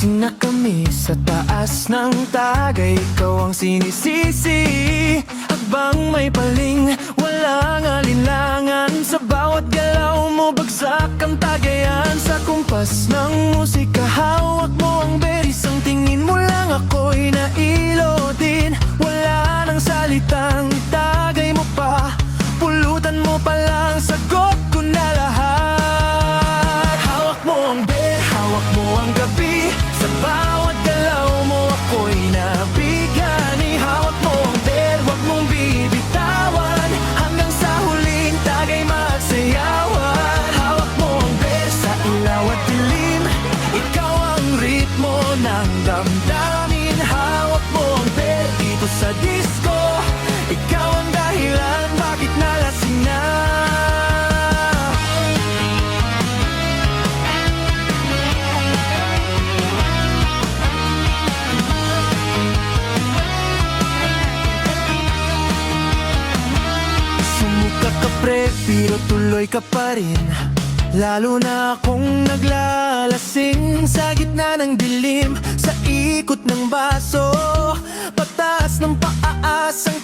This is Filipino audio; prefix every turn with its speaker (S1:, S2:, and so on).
S1: Lasing na kami sa taas ng tagay, ikaw ang sinisisi. Habang may paling, walang alinlangan. Sa bawat galaw mo, bagsak ang tagayan. Sa kumpas ng musika, hawak mo ang beris. Ang tingin mo lang ako'y nailo din. Wala nang salitang itagay mo pa, pulutan mo pa lang, sagot ko na lahat. Hawak mo ang ber, hawak mo ang gabi. Sa bawat galaw mo ako'y nabigani. Hawak mo ang ber, wag mong bibitawan, hanggang sa huling tagay magsayawan. Hawak mo ang ber, sa ilaw at dilim, ikaw ang ritmo ng damdamin. Hawak mo ang ber, dito sa disco, ikaw ang dahilan bakit nalasing na. Sumuka ka pre, pero tuloy ka pa rin. Lalo na akong naglalasing sa gitna ng dilim, sa ikot ng baso, pataas ng paaas ang